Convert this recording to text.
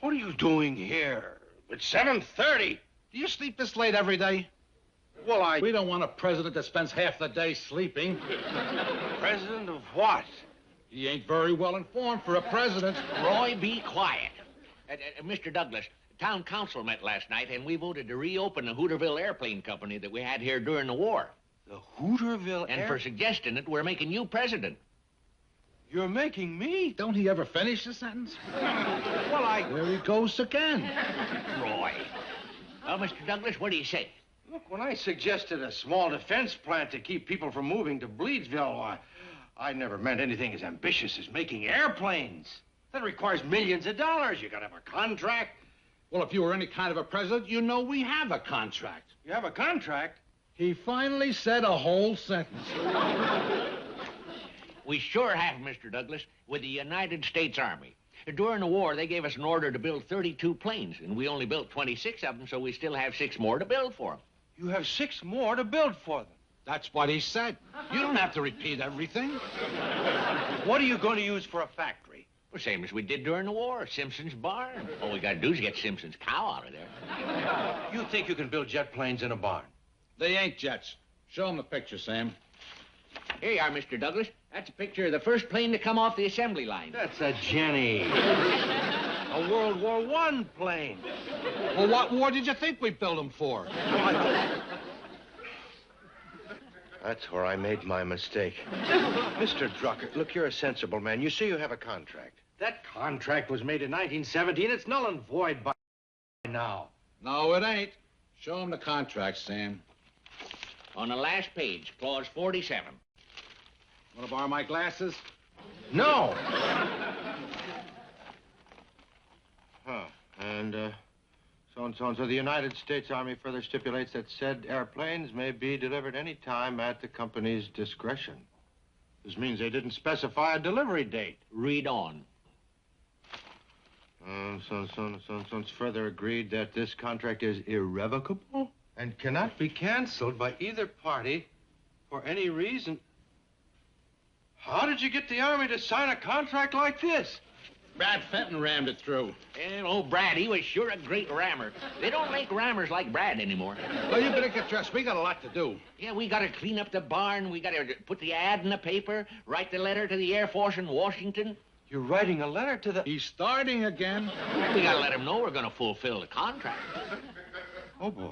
What are you doing here? It's 7:30. Do you sleep this late every day? Well, We don't want a president that spends half the day sleeping. President of what? He ain't very well informed for a president. Roy, be quiet. Mr. Douglas, town council met last night, and we voted to reopen the Hooterville Airplane Company that we had here during the war. The Hooterville And for suggesting it, we're making you president. You're making me? Don't he ever finish the sentence? Well, There he goes again. Roy. Well, Mr. Douglas, what do you say? Look, when I suggested a small defense plant to keep people from moving to Bleedsville, I never meant anything as ambitious as making airplanes. That requires millions of dollars. You gotta have a contract. Well, if you were any kind of a president, you know we have a contract. You have a contract? He finally said a whole sentence. We sure have, Mr. Douglas, with the United States Army. During the war, they gave us an order to build 32 planes, and we only built 26 of them, so we still have 6 more to build for them. You have 6 more to build for them. That's what he said. You don't have to repeat everything. What are you going to use for a factory? Well, same as we did during the war, Simpson's barn. All we got to do is get Simpson's cow out of there. You think you can build jet planes in a barn? They ain't jets. Show him the picture, Sam. Here you are, Mr. Douglas. That's a picture of the first plane to come off the assembly line. That's a Jenny. A World War I plane. Well, what war did you think we built them for? That's where I made my mistake. Mr. Drucker, look, you're a sensible man. You say you have a contract. That contract was made in 1917. It's null and void by now. No, it ain't. Show him the contract, Sam. On the last page, clause 47. Want to borrow my glasses? No. Huh. And, so and so and so. The United States Army further stipulates that said airplanes may be delivered any time at the company's discretion. This means they didn't specify a delivery date. Read on. So it's further agreed that this contract is irrevocable and cannot be canceled by either party for any reason. How did you get the Army to sign a contract like this? Brad Fenton rammed it through. And old Brad, he was sure a great rammer. They don't make rammers like Brad anymore. Well, you better get dressed. We got a lot to do. Yeah, we got to clean up the barn. We got to put the ad in the paper, write the letter to the Air Force in Washington. You're writing a letter to the... He's starting again. We got to let him know we're going to fulfill the contract. Oh, boy.